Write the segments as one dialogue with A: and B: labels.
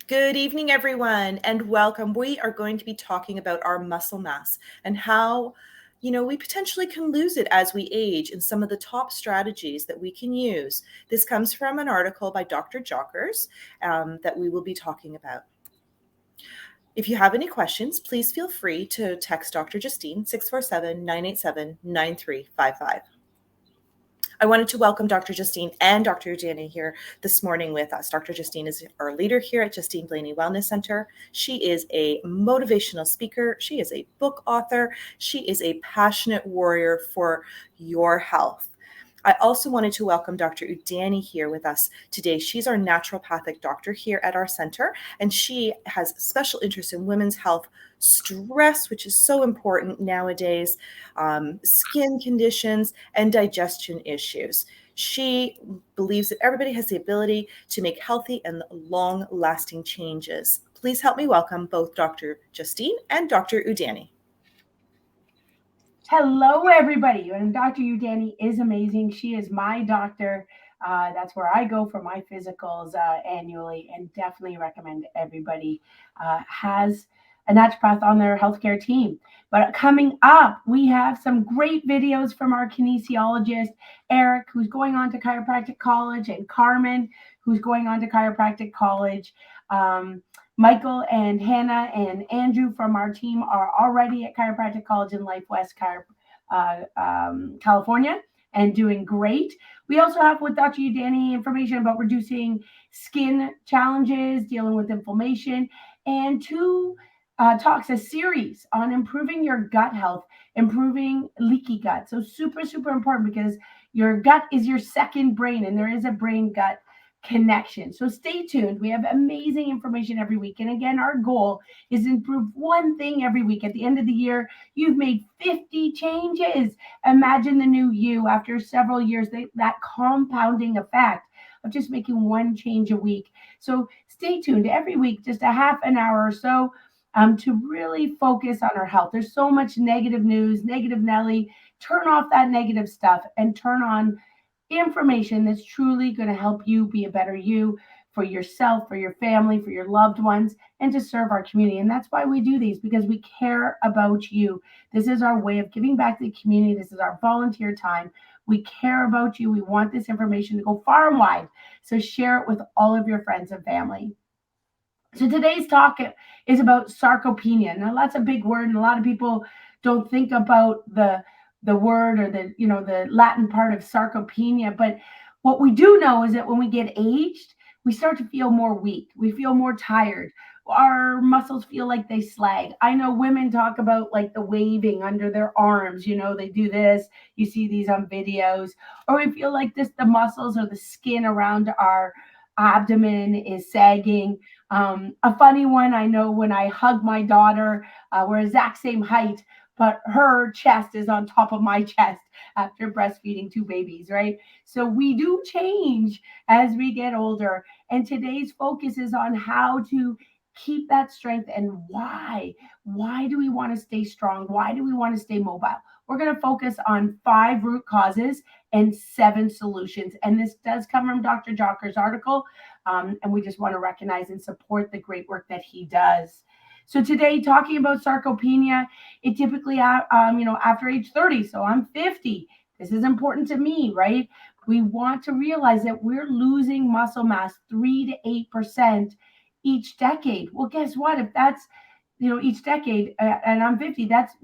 A: Good evening, everyone, and welcome. We are going to be talking about our muscle mass and how, we potentially can lose it as we age and some of the top strategies that we can use. This comes from an article by Dr. Jockers that we will be talking about. If you have any questions, please feel free to text Dr. Justine 647-987-9355. I wanted to welcome Dr. Justine and Dr. Udani here this morning with us. Dr. Justine is our leader here at Justine Blaney Wellness Center. She is a motivational speaker. She is a book author. She is a passionate warrior for your health. I also wanted to welcome Dr. Udani here with us today. She's our naturopathic doctor here at our center, and she has special interest in women's health, stress, which is so important nowadays, skin conditions, and digestion issues. She believes that everybody has the ability to make healthy and long-lasting changes. Please help me welcome both Dr. Justine and Dr. Udani.
B: Hello, everybody. And Dr. Udani is amazing. She is my doctor. That's where I go for my physicals annually, and definitely recommend everybody has a naturopath on their healthcare team. But coming up, we have some great videos from our kinesiologist, Eric, who's going on to chiropractic college, and Carmen, who's going on to chiropractic college. Michael and Hannah and Andrew from our team are already at Chiropractic College in Life West, California, and doing great. We also have with Dr. Udani information about reducing skin challenges, dealing with inflammation, and two talks, a series on improving your gut health, improving leaky gut. So super, super important because your gut is your second brain, and there is a brain-gut connection. So stay tuned. We have amazing information every week. And again, our goal is to improve one thing every week. At the end of the year, you've made 50 changes. Imagine the new you after several years, that compounding effect of just making one change a week. So stay tuned every week, just a half an hour or so to really focus on our health. There's so much negative news, negative Nelly. Turn off that negative stuff and turn on information that's truly going to help you be a better you for yourself, for your family, for your loved ones, and to serve our community. And that's why we do these, because we care about you. This is our way of giving back to the community. This is our volunteer time. We care about you. We want this information to go far and wide. So share it with all of your friends and family. So today's talk is about sarcopenia. Now, that's a big word, and a lot of people don't think about the word or the Latin part of sarcopenia. But what we do know is that when we get aged, we start to feel more weak. We feel more tired. Our muscles feel like they slag. I know women talk about like the waving under their arms. They do this. You see these on videos. Or we feel like the muscles or the skin around our abdomen is sagging. A funny one, I know when I hug my daughter, we're exact same height, but her chest is on top of my chest after breastfeeding two babies, right? So we do change as we get older. And today's focus is on how to keep that strength and why. Why do we want to stay strong? Why do we want to stay mobile? We're going to focus on 5 root causes and 7 solutions. And this does come from Dr. Jocker's article. And we just want to recognize and support the great work that he does. So today, talking about sarcopenia, it typically, after age 30. So I'm 50. This is important to me, right? We want to realize that we're losing muscle mass 3 to 8% each decade. Well, guess what? If that's each decade, and I'm 50, that's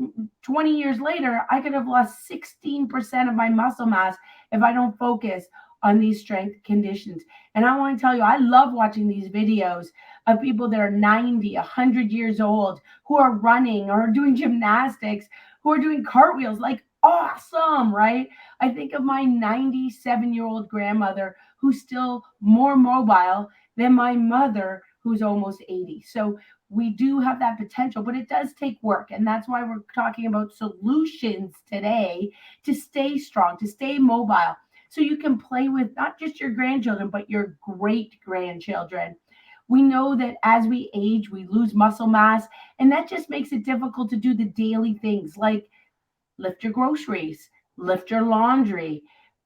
B: 20 years later, I could have lost 16% of my muscle mass if I don't focus on these strength conditions. And I want to tell you, I love watching these videos of people that are 90, 100 years old, who are running or doing gymnastics, who are doing cartwheels, like awesome, right? I think of my 97-year-old grandmother who's still more mobile than my mother who's almost 80. So we do have that potential, but it does take work. And that's why we're talking about solutions today to stay strong, to stay mobile, so you can play with not just your grandchildren, but your great-grandchildren. We know that as we age, we lose muscle mass, and that just makes it difficult to do the daily things like lift your groceries, lift your laundry,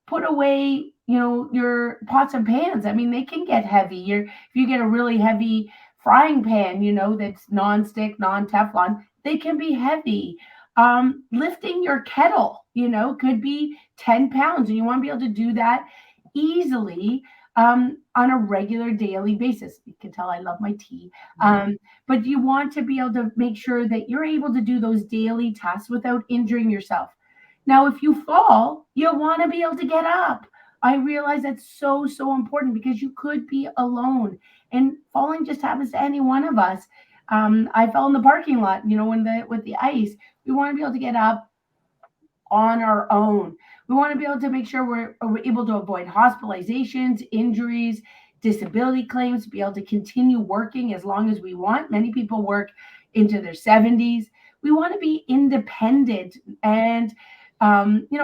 B: put away, your pots and pans. I mean, they can get heavy. If you get a really heavy frying pan, that's non-stick, non-Teflon, they can be heavy. Lifting your kettle, could be 10 pounds, and you want to be able to do that easily on a regular daily basis. You can tell I love my tea. But you want to be able to make sure that you're able to do those daily tasks without injuring yourself. Now, if you fall, you want to be able to get up. I realize that's so, so important because you could be alone, and falling just happens to any one of us. I fell in the parking lot, with the ice. We want to be able to get up on our own. We want to be able to make sure we're able to avoid hospitalizations, injuries, disability claims, be able to continue working as long as we want. Many people work into their 70s. We want to be independent and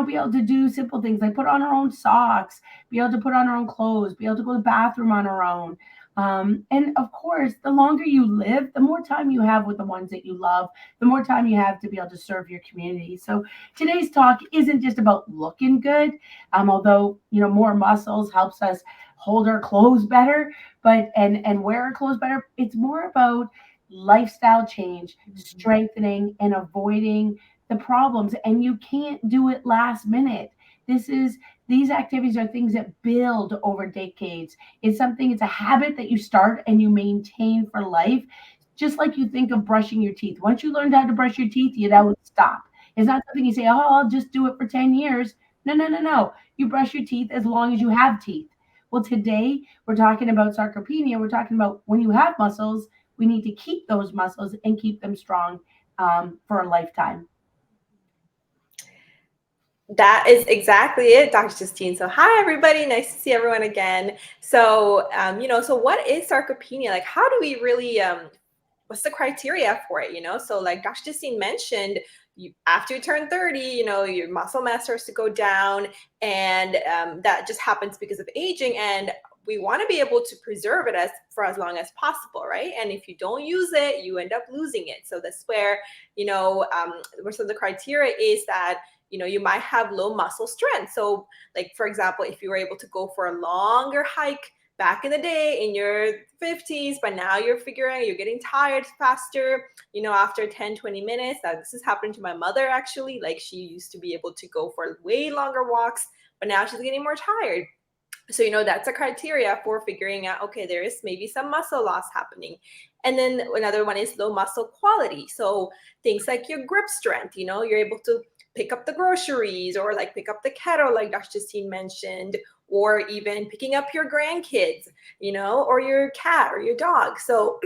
B: be able to do simple things like put on our own socks, be able to put on our own clothes, be able to go to the bathroom on our own. And of course, the longer you live, the more time you have with the ones that you love, the more time you have to be able to serve your community. So today's talk isn't just about looking good, although more muscles helps us hold our clothes better, but and wear our clothes better. It's more about lifestyle change, strengthening, and avoiding the problems. And you can't do it last minute. These activities are things that build over decades. It's a habit that you start and you maintain for life. Just like you think of brushing your teeth. Once you learned how to brush your teeth, you don't stop. It's not something you say, oh, I'll just do it for 10 years. No, no, no, no. You brush your teeth as long as you have teeth. Well, today we're talking about sarcopenia. We're talking about when you have muscles, we need to keep those muscles and keep them strong for a lifetime.
C: That is exactly it, Dr. Justine. So hi, everybody. Nice to see everyone again. So, so what is sarcopenia? Like, how do we really, what's the criteria for it? So like Dr. Justine mentioned, after you turn 30, your muscle mass starts to go down, and that just happens because of aging. And we want to be able to preserve it for as long as possible, right? And if you don't use it, you end up losing it. So that's where, where some of the criteria is that you might have low muscle strength. So like, for example, if you were able to go for a longer hike back in the day in your 50s, but now you're getting tired faster, after 10, 20 minutes. This is happening to my mother, actually. Like, she used to be able to go for way longer walks, but now she's getting more tired. So, that's a criteria for figuring out, okay, there is maybe some muscle loss happening. And then another one is low muscle quality. So things like your grip strength, you're able to pick up the groceries or like pick up the kettle, like Dr. Justine mentioned, or even picking up your grandkids, or your cat or your dog. So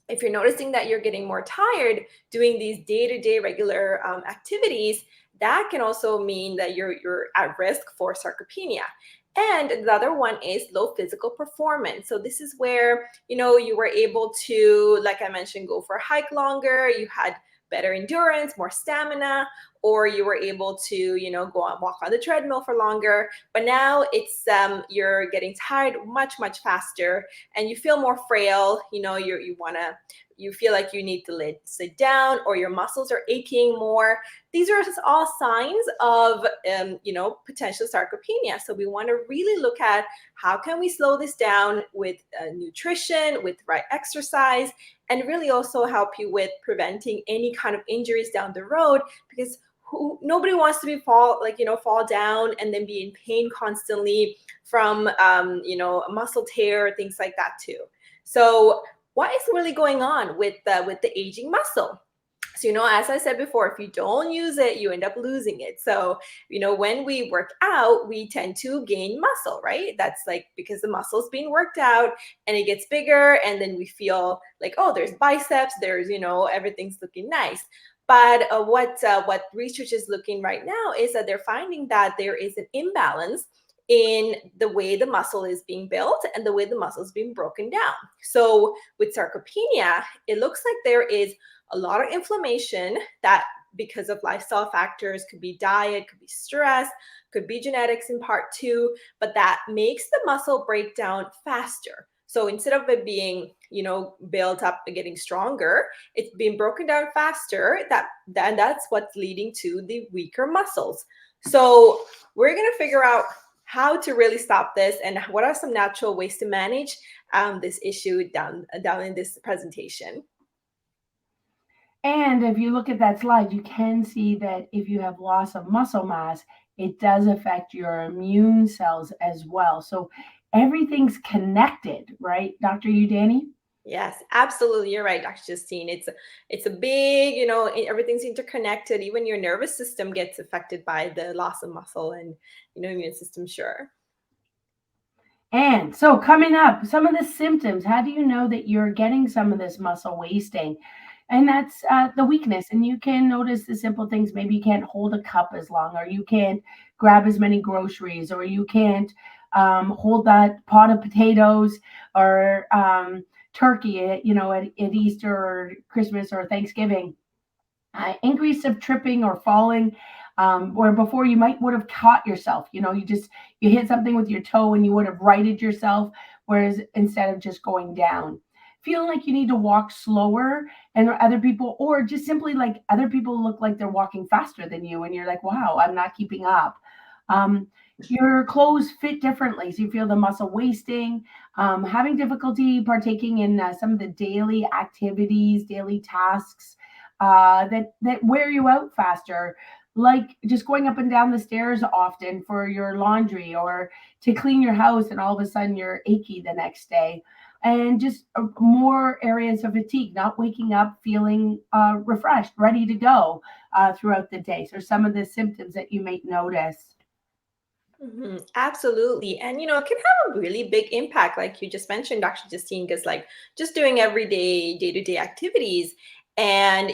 C: if you're noticing that you're getting more tired doing these day-to-day regular activities, that can also mean that you're at risk for sarcopenia. And the other one is low physical performance. So this is where, you were able to, like I mentioned, go for a hike longer, you had better endurance, more stamina, or you were able to, go on walk on the treadmill for longer. But now it's you're getting tired much, much faster, and you feel more frail. You feel like you need to sit down, or your muscles are aching more. These are just all signs of, potential sarcopenia. So we want to really look at how can we slow this down with nutrition, with the right exercise, and really also help you with preventing any kind of injuries down the road, because nobody wants to fall down and then be in pain constantly from, a muscle tear, things like that too. So what is really going on with the aging muscle? So, as I said before, if you don't use it, you end up losing it. So, when we work out, we tend to gain muscle, right? That's like because the muscle's being worked out and it gets bigger, and then we feel like, oh, there's biceps, there's, everything's looking nice. But what research is looking right now is that they're finding that there is an imbalance in the way the muscle is being built and the way the muscle is being broken down. So with sarcopenia, it looks like there is a lot of inflammation that, because of lifestyle factors, could be diet, could be stress, could be genetics in part too, but that makes the muscle break down faster. So instead of it being, built up and getting stronger, it's being broken down faster. That's what's leading to the weaker muscles. So we're going to figure out how to really stop this and what are some natural ways to manage this issue down in this presentation.
B: And if you look at that slide, you can see that if you have loss of muscle mass, it does affect your immune cells as well. So everything's connected, right, Dr. Udani?
C: Yes, absolutely. You're right, Dr. Justine. It's a big, everything's interconnected. Even your nervous system gets affected by the loss of muscle and, immune system, sure.
B: And so coming up, some of the symptoms, how do you know that you're getting some of this muscle wasting? And that's the weakness. And you can notice the simple things. Maybe you can't hold a cup as long, or you can't grab as many groceries, or you can't hold that pot of potatoes or turkey, at Easter or Christmas or Thanksgiving. Increase of tripping or falling, where before you would have caught yourself. You hit something with your toe and you would have righted yourself, whereas instead of just going down, feeling like you need to walk slower, and other people, or just simply like other people look like they're walking faster than you, and you're like, wow, I'm not keeping up. Your clothes fit differently, so you feel the muscle wasting, having difficulty partaking in some of the daily activities, daily tasks that wear you out faster, like just going up and down the stairs often for your laundry or to clean your house, and all of a sudden you're achy the next day. And just more areas of fatigue, not waking up feeling refreshed, ready to go throughout the day. So some of the symptoms that you may notice.
C: Absolutely. And, it can have a really big impact, like you just mentioned, Dr. Justine, because like just doing everyday day-to-day activities. And,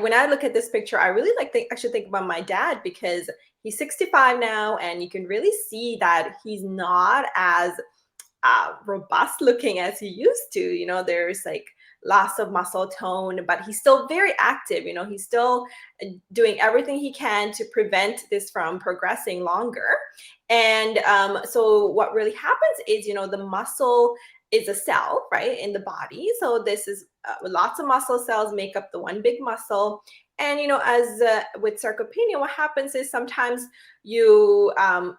C: when I look at this picture, I really actually think about my dad, because he's 65 now, and you can really see that he's not as robust looking as he used to. There's like loss of muscle tone, but he's still very active. He's still doing everything he can to prevent this from progressing longer. And so what really happens is, the muscle is a cell, right, in the body. So this is lots of muscle cells make up the one big muscle. And, as with sarcopenia, what happens is sometimes you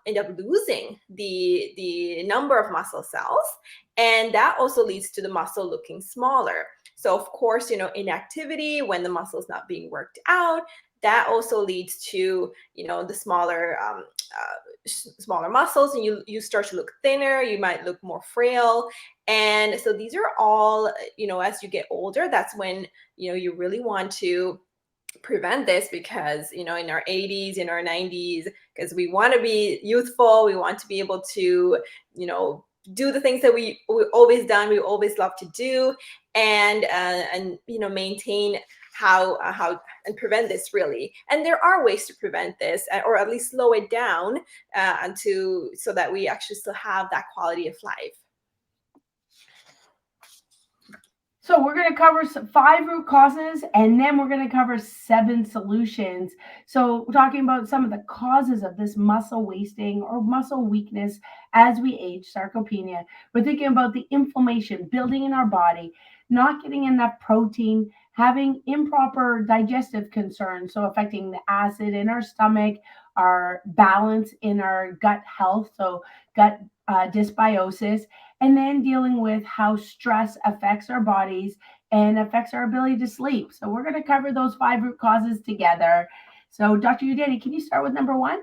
C: end up losing the number of muscle cells. And that also leads to the muscle looking smaller. So, of course, inactivity, when the muscle is not being worked out, that also leads to, the smaller muscles, and you start to look thinner, you might look more frail. And so these are all, as you get older, that's when, you really want to prevent this, because in our 80s, in our 90s, because we want to be youthful, we want to be able to do the things that we always done, we always love to do, and maintain how and prevent this, really. And there are ways to prevent this, or at least slow it down, so that we actually still have that quality of life.
B: So we're going to cover 5 root causes, and then we're going to cover 7 solutions. So we're talking about some of the causes of this muscle wasting or muscle weakness as we age, sarcopenia. We're thinking about the inflammation building in our body, not getting enough protein, having improper digestive concerns, so affecting the acid in our stomach, our balance in our gut health, so gut dysbiosis, and then dealing with how stress affects our bodies and affects our ability to sleep. So we're going to cover those 5 root causes together. So Dr. Udani, can you start with number 1?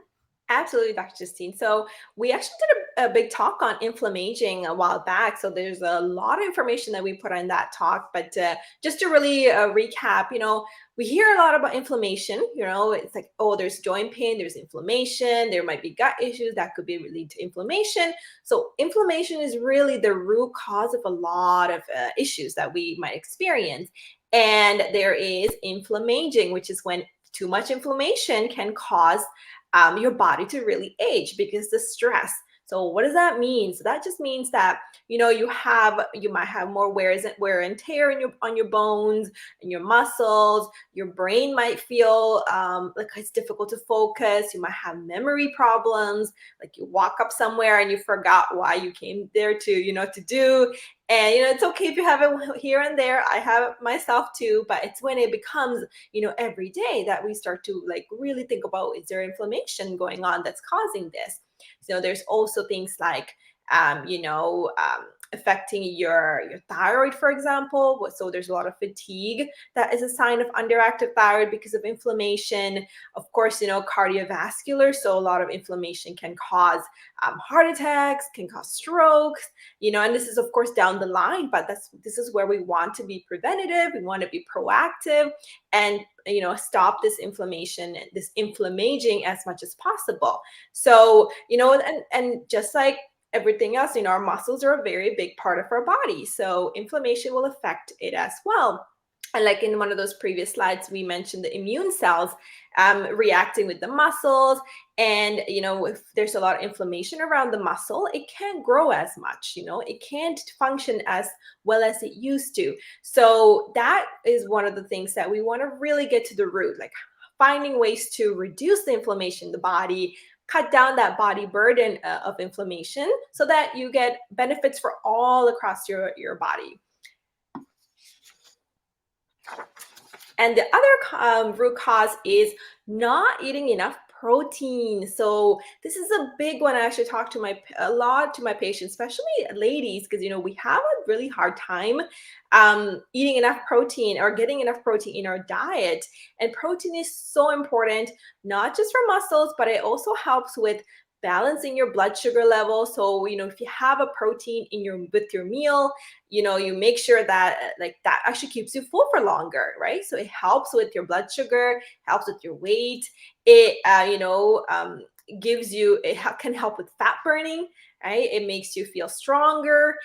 C: Absolutely, Dr. Justine. So we actually did a big talk on inflammation a while back. So there's a lot of information that we put on that talk. But just to really recap, we hear a lot about inflammation. It's like, oh, there's joint pain, there's inflammation, there might be gut issues that could be related to inflammation. So inflammation is really the root cause of a lot of issues that we might experience. And there is inflammaging, which is when too much inflammation can cause your body to really age, because the stress. So what does that mean? So that just means that you might have more wear and tear on your bones and your muscles. Your brain might feel like it's difficult to focus. You might have memory problems, like you walk up somewhere and you forgot why you came there to do. And it's okay if you have it here and there. I have it myself too, but it's when it becomes every day that we start to like really think about, is there inflammation going on that's causing this? So there's also things like, affecting your thyroid, for example. So there's a lot of fatigue that is a sign of underactive thyroid because of inflammation. Of course, cardiovascular. So a lot of inflammation can cause heart attacks, can cause strokes, and this is of course down the line, but this is where we want to be preventative. We want to be proactive and stop this inflammation, this inflammaging as much as possible. So and just like everything else, our muscles are a very big part of our body. So inflammation will affect it as well. And like in one of those previous slides, we mentioned the immune cells reacting with the muscles. And, if there's a lot of inflammation around the muscle, it can't grow as much, it can't function as well as it used to. So that is one of the things that we want to really get to the root, like finding ways to reduce the inflammation in the body, cut down that body burden of inflammation so that you get benefits for all across your body. And the other root cause is not eating enough protein. So this is a big one. I actually talk to a lot to my patients, especially ladies, because we have a really hard time eating enough protein or getting enough protein in our diet. And protein is so important, not just for muscles, but it also helps with balancing your blood sugar level. So if you have a protein with your meal, you make sure that that actually keeps you full for longer, right? So it helps with your blood sugar, helps with your weight. It can help with fat burning, right? It makes you feel stronger.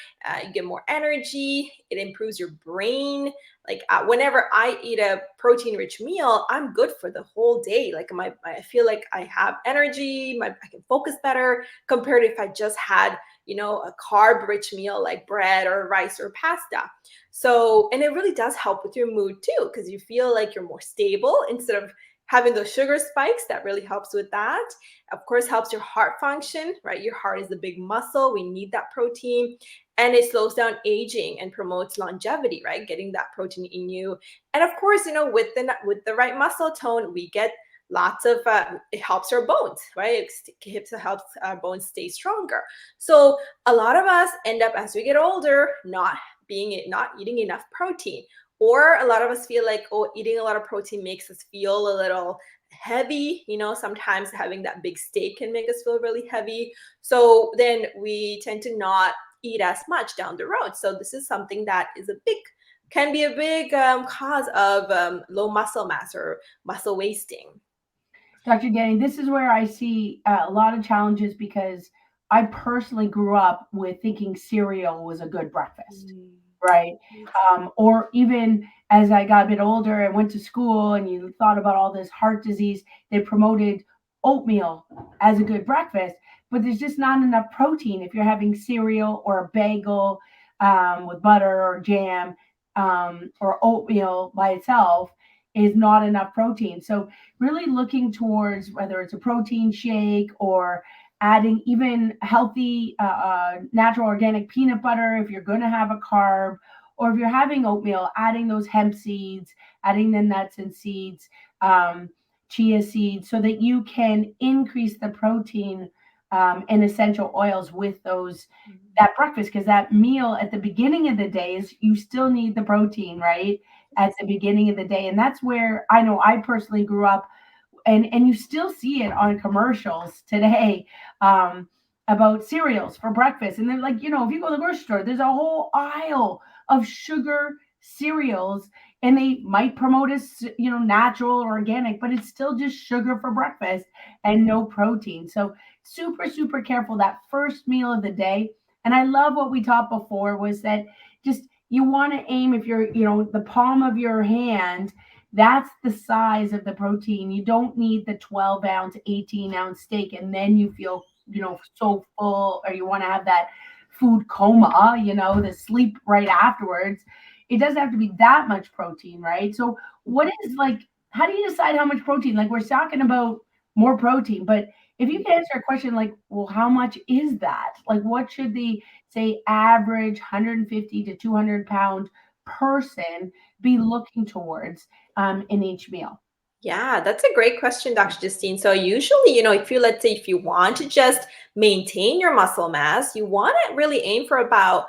C: You get more energy. It improves your brain. Like whenever I eat a protein-rich meal, I'm good for the whole day. Like I feel like I have energy. I can focus better compared to if I just had a carb-rich meal like bread or rice or pasta. So, and it really does help with your mood too, because you feel like you're more stable instead of having those sugar spikes. That really helps with that. Of course, helps your heart function, right? Your heart is a big muscle. We need that protein. And it slows down aging and promotes longevity, right? Getting that protein in you. And of course, with the right muscle tone, we get lots of, it helps our bones, right? It helps our bones stay stronger. So a lot of us end up, as we get older, not eating enough protein. Or a lot of us feel like, eating a lot of protein makes us feel a little heavy. Sometimes having that big steak can make us feel really heavy. So then we tend to not eat as much down the road. So this is something that can be a big cause of low muscle mass or muscle wasting.
B: Dr. Danny, this is where I see a lot of challenges because I personally grew up with thinking cereal was a good breakfast, right? Or even as I got a bit older and went to school and you thought about all this heart disease, they promoted oatmeal as a good breakfast, but there's just not enough protein if you're having cereal or a bagel with butter or jam or oatmeal by itself is not enough protein. So really looking towards whether it's a protein shake or adding even healthy natural organic peanut butter if you're going to have a carb, or if you're having oatmeal, adding those hemp seeds, adding the nuts and seeds, chia seeds, so that you can increase the protein and essential oils with that breakfast, because that meal at the beginning of the day is you still need the protein, right? At the beginning of the day. And that's where I know I personally grew up, and you still see it on commercials today about cereals for breakfast. And they're like, if you go to the grocery store, there's a whole aisle of sugar cereals, and they might promote as natural or organic, but it's still just sugar for breakfast and no protein. So super, super careful that first meal of the day. And I love what we taught before was that just you want to aim, if you're, the palm of your hand, that's the size of the protein. You don't need the 12-ounce, 18-ounce steak, and then you feel, so full, or you want to have that food coma, the sleep right afterwards. It doesn't have to be that much protein, right? So how do you decide how much protein? Like, we're talking about more protein, but if you can answer a question like, well, how much is that? Like, what should the, say, average 150 to 200 pound person be looking towards in each meal?
C: Yeah, that's a great question, Dr. Justine. So usually, if you, let's say, if you want to just maintain your muscle mass, you want to really aim for about,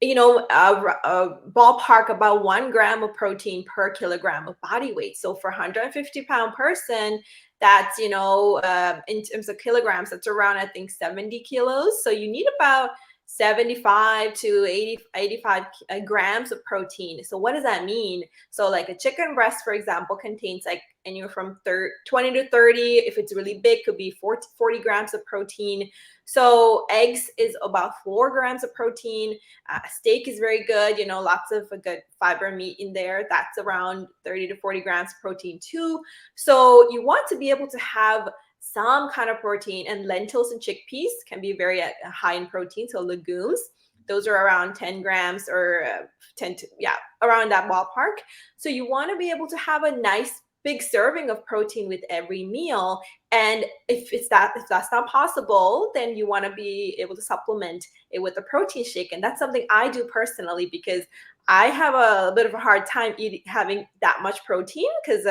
C: a ballpark about 1 gram of protein per kilogram of body weight. So for a 150-pound person, that's, in terms of kilograms, that's around, I think, 70 kilos. So you need about 75 to 80, 85 grams of protein. So what does that mean? So like a chicken breast, for example, contains like anywhere from 20 to 30. If it's really big, could be 40 grams of protein. So eggs is about 4 grams of protein. Steak is very good, lots of a good fiber meat in there. That's around 30 to 40 grams of protein too. So you want to be able to have some kind of protein, and lentils and chickpeas can be very high in protein. So legumes, those are around 10 grams or 10 to, yeah, around that ballpark. So you want to be able to have a nice big serving of protein with every meal. And if that's not possible, then you want to be able to supplement it with a protein shake. And that's something I do personally, because I have a bit of a hard time having that much protein because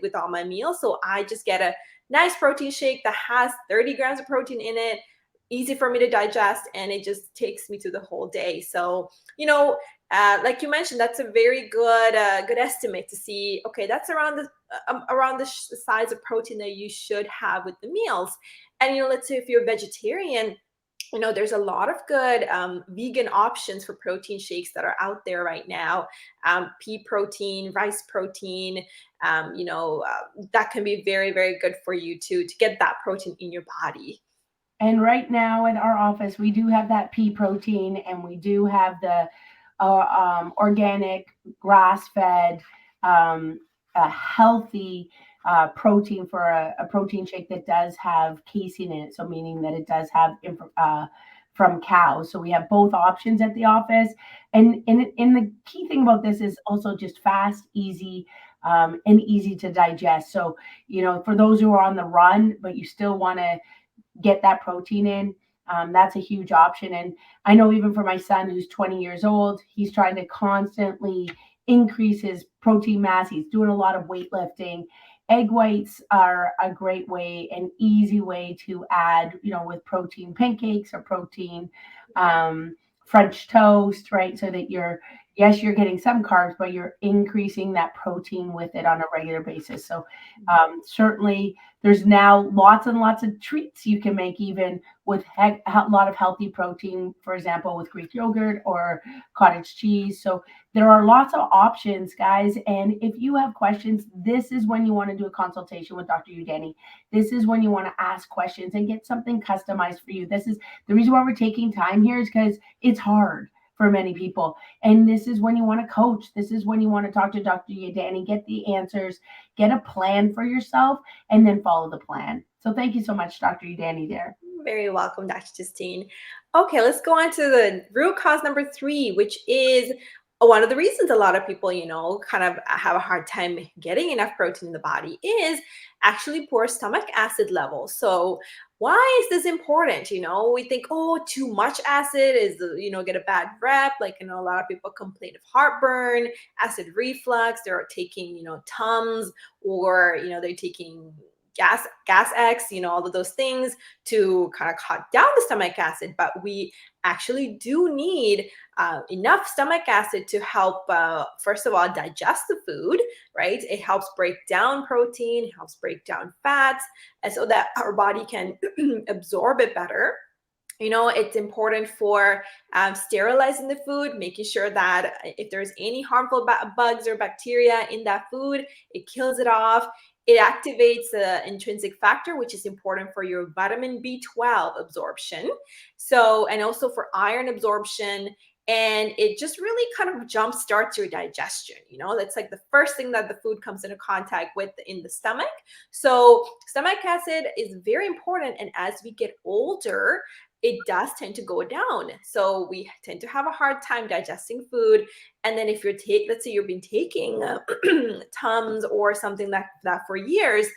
C: with all my meals. So I just get a nice protein shake that has 30 grams of protein in it, easy for me to digest, and it just takes me through the whole day. So, like you mentioned, that's a very good estimate to see. Okay, that's around the size of protein that you should have with the meals. And let's say if you're a vegetarian, there's a lot of good vegan options for protein shakes that are out there right now. Pea protein, rice protein, that can be very, very good for you to get that protein in your body.
B: And right now in our office, we do have that pea protein, and we do have the organic, grass-fed, healthy protein for a protein shake that does have casein in it. So meaning that it does have from cows. So we have both options at the office. And the key thing about this is also just fast, easy, and easy to digest. So, for those who are on the run, but you still want to get that protein in, that's a huge option. And I know even for my son, who's 20 years old, he's trying to constantly increase his protein mass. He's doing a lot of weightlifting. Egg whites are a great way, an easy way to add, with protein pancakes or protein French toast, right? So that you're getting some carbs, but you're increasing that protein with it on a regular basis. So certainly there's now lots and lots of treats you can make, even with a lot of healthy protein, for example, with Greek yogurt or cottage cheese. So there are lots of options, guys. And if you have questions, this is when you want to do a consultation with Dr. Udani. This is when you want to ask questions and get something customized for you. This is the reason why we're taking time here, is because it's hard for many people. And this is when you want to coach. This is when you want to talk to Dr. Udani, get the answers, get a plan for yourself, and then follow the plan. So thank you so much, Dr. Udani there.
C: Very welcome, Dr. Justine. Okay, let's go on to the root cause number 3, which is one of the reasons a lot of people, kind of have a hard time getting enough protein in the body is actually poor stomach acid levels. So why is this important? We think, oh, too much acid is, get a bad rep. Like, a lot of people complain of heartburn, acid reflux. They're taking, Tums, or, they're taking gas X, all of those things to kind of cut down the stomach acid. But we actually do need enough stomach acid to help, first of all, digest the food, right? It helps break down protein, it helps break down fats, and so that our body can absorb it better. It's important for sterilizing the food, making sure that if there's any harmful bugs or bacteria in that food, it kills it off. It activates the intrinsic factor, which is important for your vitamin B12 absorption. So, and also for iron absorption. And it just really kind of jump starts your digestion. That's like the first thing that the food comes into contact with in the stomach. So stomach acid is very important. And as we get older, it does tend to go down. So we tend to have a hard time digesting food. And then if let's say you've been taking Tums or something like that for years,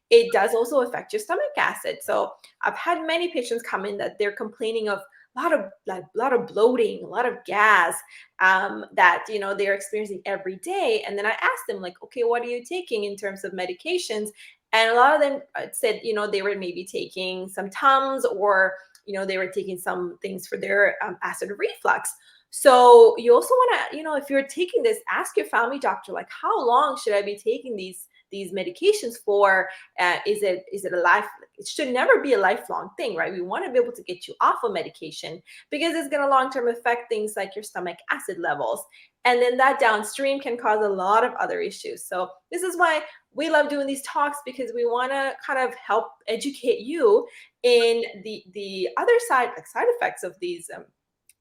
C: it does also affect your stomach acid. So I've had many patients come in that they're complaining of lot of bloating, a lot of gas that they're experiencing every day. And then I asked them, like, okay, what are you taking in terms of medications? And a lot of them said, they were maybe taking some Tums, or they were taking some things for their acid reflux. So you also want to, if you're taking this, ask your family doctor, like, how long should I be taking these medications for? Is it a life? It should never be a lifelong thing, right? We want to be able to get you off of medication, because it's going to long-term affect things like your stomach acid levels. And then that downstream can cause a lot of other issues. So this is why we love doing these talks, because we want to kind of help educate you in the other side, like side effects of these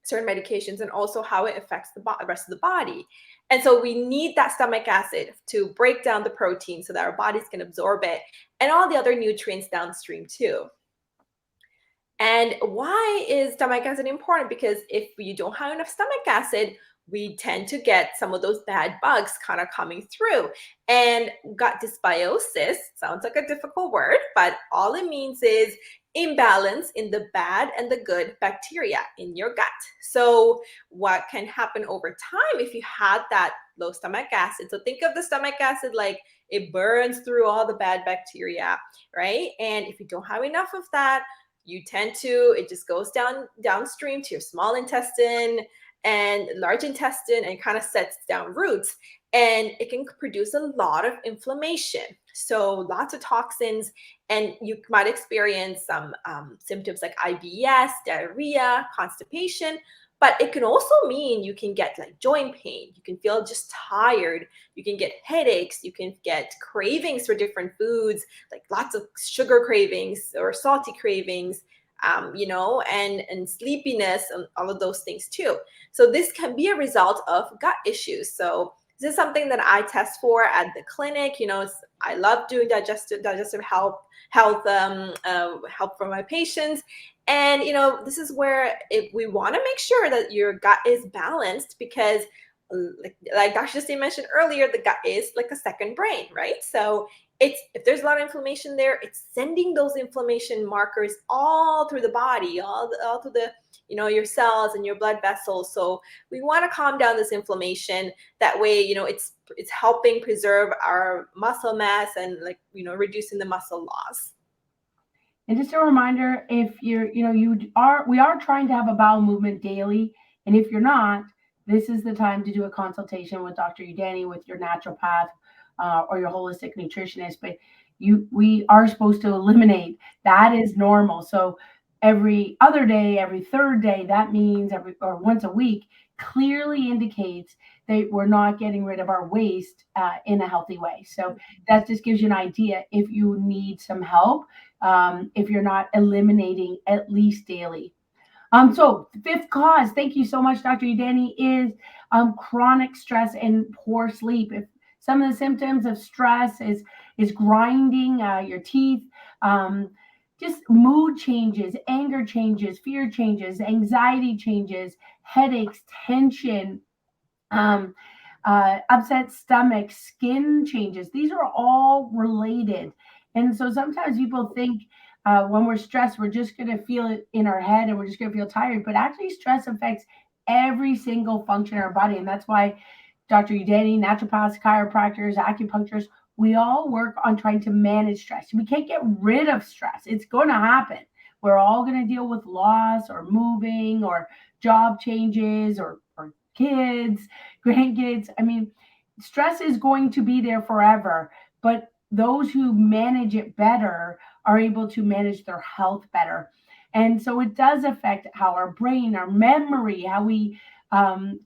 C: certain medications, and also how it affects the rest of the body. And so we need that stomach acid to break down the protein so that our bodies can absorb it, and all the other nutrients downstream too. And why is stomach acid important? Because if you don't have enough stomach acid, we tend to get some of those bad bugs kind of coming through. And gut dysbiosis sounds like a difficult word, but all it means is imbalance in the bad and the good bacteria in your gut. So what can happen over time if you had that low stomach acid? So think of the stomach acid like it burns through all the bad bacteria, right? And if you don't have enough of that, it just goes downstream to your small intestine and large intestine, and kind of sets down roots, and it can produce a lot of inflammation. So lots of toxins, and you might experience some symptoms like IBS, diarrhea, constipation. But it can also mean you can get like joint pain. You can feel just tired. You can get headaches. You can get cravings for different foods, like lots of sugar cravings or salty cravings, and sleepiness, and all of those things too. So this can be a result of gut issues. So this is something that I test for at the clinic. I love doing digestive health for my patients. And, this is where we want to make sure that your gut is balanced, because like Dr. Justine mentioned earlier, the gut is like a second brain, right? So if there's a lot of inflammation there, it's sending those inflammation markers all through the body, all through the, your cells and your blood vessels. So we want to calm down this inflammation. That way, it's helping preserve our muscle mass and reducing the muscle loss.
B: And just a reminder, if we are trying to have a bowel movement daily. And if you're not, this is the time to do a consultation with Dr. Udani, with your naturopath or your holistic nutritionist. But we are supposed to eliminate. That is normal. So every other day, every third day, that means once a week, clearly indicates that we're not getting rid of our waste in a healthy way. So that just gives you an idea if you need some help, if you're not eliminating at least daily. So the fifth cause, thank you so much, Dr. Udani, is chronic stress and poor sleep. If some of the symptoms of stress is grinding your teeth, just mood changes, anger changes, fear changes, anxiety changes, headaches, tension, upset stomach, skin changes. These are all related. And so sometimes people think when we're stressed, we're just going to feel it in our head and we're just going to feel tired. But actually, stress affects every single function in our body. And that's why Dr. Udani, naturopaths, chiropractors, acupuncturists, we all work on trying to manage stress. We can't get rid of stress. It's going to happen. We're all going to deal with loss or moving or job changes or kids, grandkids. I mean, stress is going to be there forever, but those who manage it better are able to manage their health better. And so it does affect how our brain, our memory, how we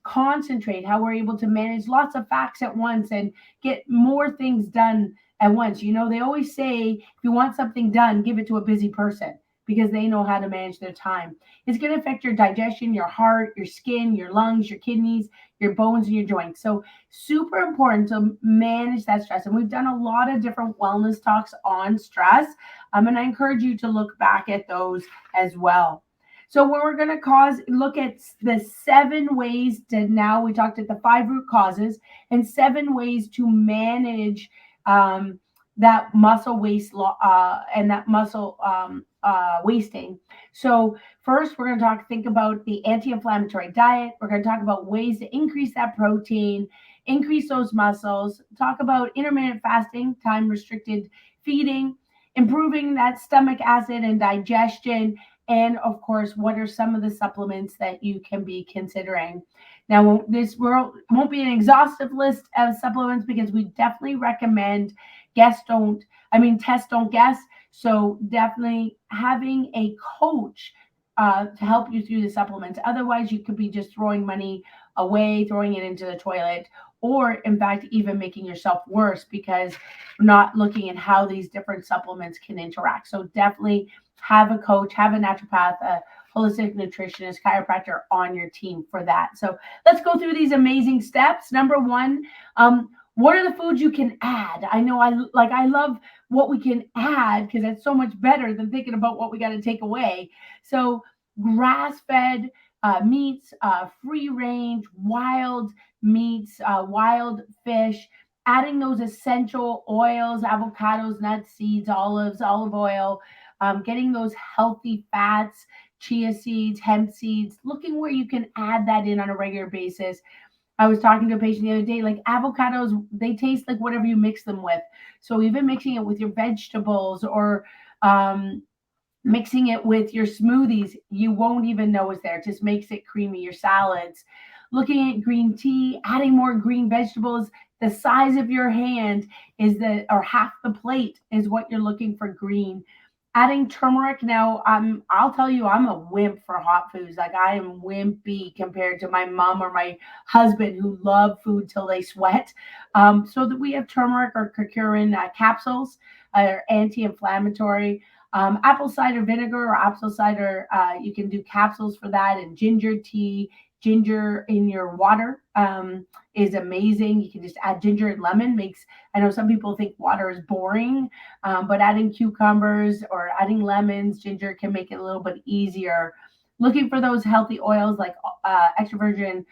B: concentrate, how we're able to manage lots of facts at once and get more things done at once. They always say, if you want something done, give it to a busy person, because they know how to manage their time. It's going to affect your digestion, your heart, your skin, your lungs, your kidneys, your bones, and your joints. So super important to manage that stress. And we've done a lot of different wellness talks on stress. And I encourage you to look back at those as well. So when we're going to look at the 7 ways to, now we talked at the 5 root causes and 7 ways to manage that muscle waste and that muscle wasting. So first, we're going to think about the anti-inflammatory diet. We're going to talk about ways to increase that protein, increase those muscles, talk about intermittent fasting, time restricted feeding, improving that stomach acid and digestion, and of course, what are some of the supplements that you can be considering. Now, this won't be an exhaustive list of supplements because we definitely recommend test don't guess. So definitely having a coach to help you through the supplements. Otherwise, you could be just throwing money away, throwing it into the toilet, or in fact, even making yourself worse because you're not looking at how these different supplements can interact. So definitely have a coach, have a naturopath, a holistic nutritionist, chiropractor on your team for that. So let's go through these amazing steps. Number one, what are the foods you can add? I know I love what we can add because that's so much better than thinking about what we got to take away. So grass-fed meats, free range, wild meats, wild fish, adding those essential oils, avocados, nuts, seeds, olive oil, getting those healthy fats, chia seeds, hemp seeds, looking where you can add that in on a regular basis. I was talking to a patient the other day, like avocados, they taste like whatever you mix them with. So even mixing it with your vegetables or mixing it with your smoothies, you won't even know it's there. It just makes it creamy. Your salads, looking at green tea, adding more green vegetables. The size of your hand or half the plate is what you're looking for green. Adding turmeric. Now, I'll tell you, I'm a wimp for hot foods. Like I am wimpy compared to my mom or my husband who love food till they sweat. So that we have turmeric or curcumin capsules, are anti-inflammatory. Apple cider vinegar or apple cider, you can do capsules for that, and ginger tea. Ginger in your water is amazing. You can just add ginger and lemon. I know some people think water is boring, but adding cucumbers or adding lemons, ginger can make it a little bit easier. Looking for those healthy oils like extra virgin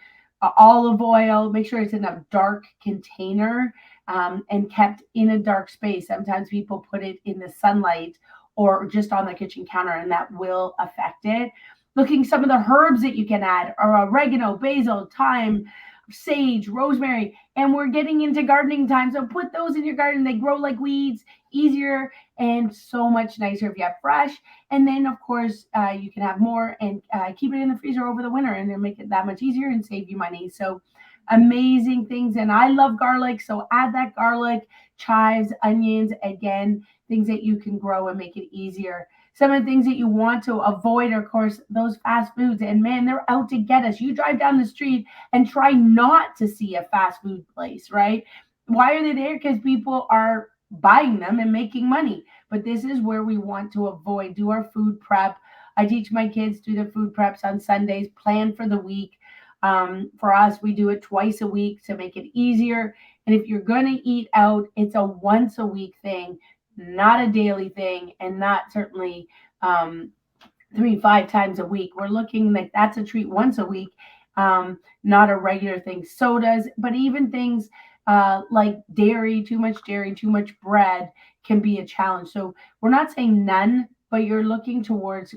B: olive oil. Make sure it's in a dark container and kept in a dark space. Sometimes people put it in the sunlight or just on the kitchen counter, and that will affect it. Looking some of the herbs that you can add are oregano, basil, thyme, sage, rosemary, and we're getting into gardening time. So put those in your garden. They grow like weeds, easier and so much nicer if you have fresh. And then of course, you can have more and keep it in the freezer over the winter, and it'll make it that much easier and save you money. So amazing things. And I love garlic. So add that garlic, chives, onions, again, things that you can grow and make it easier. Some of the things that you want to avoid are, of course, those fast foods. And man, they're out to get us. You drive down the street and try not to see a fast food place, right? Why are they there? Because people are buying them and making money. But this is where we want to avoid. Do our food prep. I teach my kids do their food preps on Sundays, plan for the week. For us, we do it twice a week to make it easier. And if you're going to eat out, it's a once a week thing, not a daily thing, and not certainly 3-5 times a week. We're looking like that's a treat once a week, not a regular thing. Sodas, but even things like too much bread can be a challenge. So we're not saying none, but you're looking towards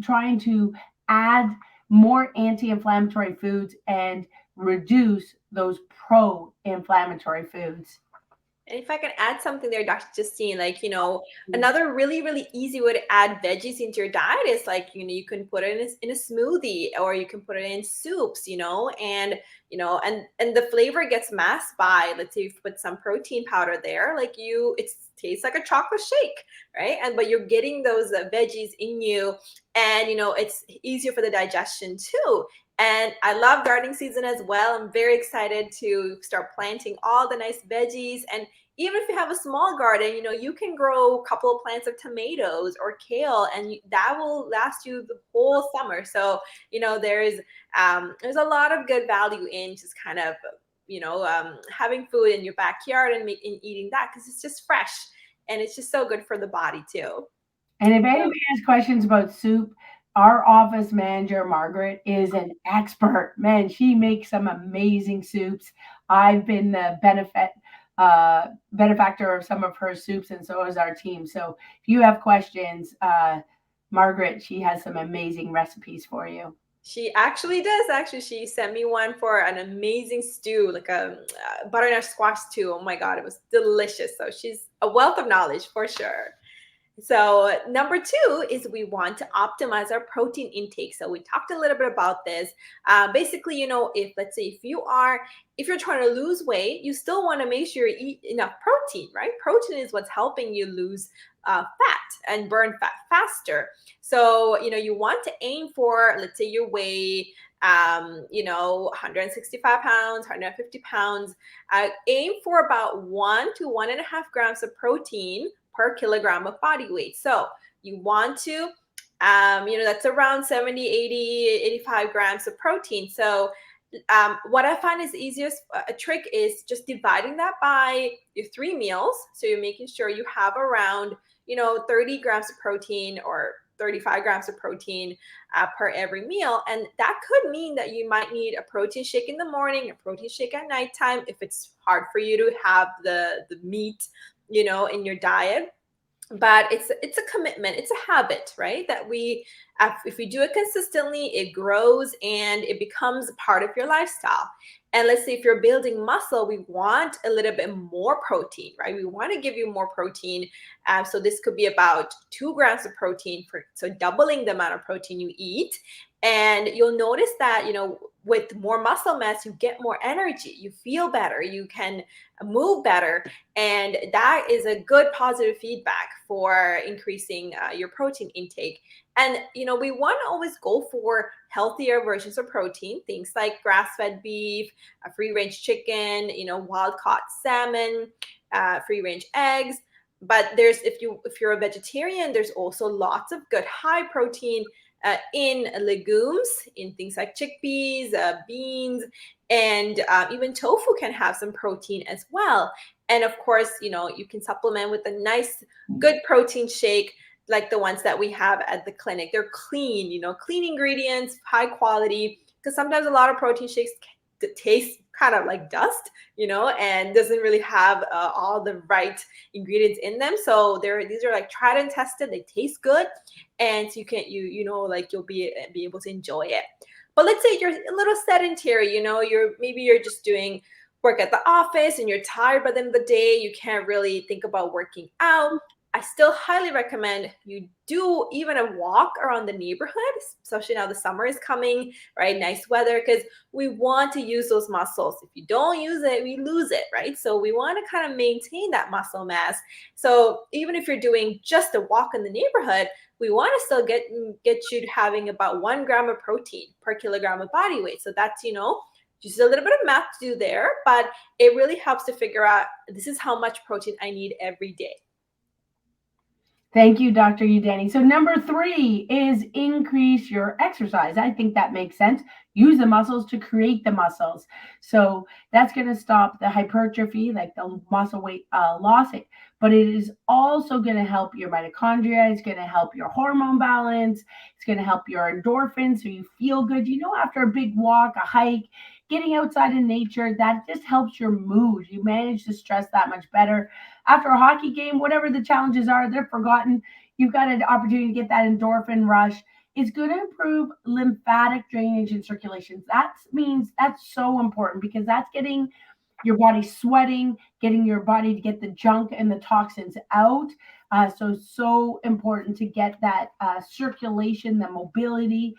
B: trying to add more anti-inflammatory foods and reduce those pro-inflammatory foods.
C: And if I can add something there, Dr. Justine, another really, really easy way to add veggies into your diet is you can put it in a smoothie, or you can put it in soups, and the flavor gets masked by, let's say you put some protein powder there, it tastes like a chocolate shake, right? But you're getting those veggies in you, and, it's easier for the digestion too. And I love gardening season as well. I'm very excited to start planting all the nice veggies. And even if you have a small garden, you can grow a couple of plants of tomatoes or kale, and that will last you the whole summer. So, there's a lot of good value in just kind of, having food in your backyard and eating that, because it's just fresh and it's just so good for the body too.
B: And if anybody has questions about soup, our office manager, Margaret, is an expert. Man, she makes some amazing soups. I've been the benefactor of some of her soups, and so is our team. So if you have questions, Margaret, she has some amazing recipes for you.
C: She actually does. Actually, she sent me one for an amazing stew, like a butternut squash stew. Oh my God, it was delicious. So she's a wealth of knowledge for sure. So number two is we want to optimize our protein intake. So we talked a little bit about this. Basically, if let's say if you're trying to lose weight, you still want to make sure you eat enough protein, right? Protein is what's helping you lose fat and burn fat faster. So, you want to aim for, let's say you weigh 165 pounds, 150 pounds, aim for about 1 to 1.5 grams of protein per kilogram of body weight. So you want to, that's around 70, 80, 85 grams of protein. So what I find is the easiest trick is just dividing that by your 3 meals. So you're making sure you have around, 30 grams of protein or 35 grams of protein per every meal. And that could mean that you might need a protein shake in the morning, a protein shake at nighttime, if it's hard for you to have the meat, in your diet. But it's a commitment, it's a habit, right? That if we do it consistently, it grows and it becomes a part of your lifestyle. And let's say if you're building muscle, we want a little bit more protein, right? We want to give you more protein. So this could be about 2 grams of protein, so doubling the amount of protein you eat. And you'll notice that, with more muscle mass, you get more energy, you feel better, you can move better. And that is a good positive feedback for increasing your protein intake. And, we want to always go for healthier versions of protein, things like grass-fed beef, free-range chicken, wild-caught salmon, free-range eggs. But if you're a vegetarian, there's also lots of good high protein in legumes, in things like chickpeas, beans, and even tofu can have some protein as well. And of course, you can supplement with a nice, good protein shake like the ones that we have at the clinic. They're clean, clean ingredients, high quality, because sometimes a lot of protein shakes taste kind of like dust, and doesn't really have all the right ingredients in them. So these are like tried and tested. They taste good, and so you'll be able to enjoy it. But let's say you're a little sedentary, you're just doing work at the office and you're tired by the end of the day. You can't really think about working out. I still highly recommend you do even a walk around the neighborhood, especially now the summer is coming, right? Nice weather, because we want to use those muscles. If you don't use it, we lose it, right? So we want to kind of maintain that muscle mass. So even if you're doing just a walk in the neighborhood, we want to still get you to having about 1 gram of protein per kilogram of body weight. So that's, just a little bit of math to do there, but it really helps to figure out, this is how much protein I need every day.
B: Thank you, Dr. Udani. So number 3 is increase your exercise. I think that makes sense. Use the muscles to create the muscles. So that's going to stop the hypertrophy, like the muscle weight loss. But it is also going to help your mitochondria. It's going to help your hormone balance. It's going to help your endorphins so you feel good. After a big walk, a hike, getting outside in nature, that just helps your mood. You manage the stress that much better. After a hockey game, whatever the challenges are, they're forgotten. You've got an opportunity to get that endorphin rush. It's going to improve lymphatic drainage and circulation. That means that's so important because that's getting your body sweating, getting your body to get the junk and the toxins out. So important to get that circulation, the mobility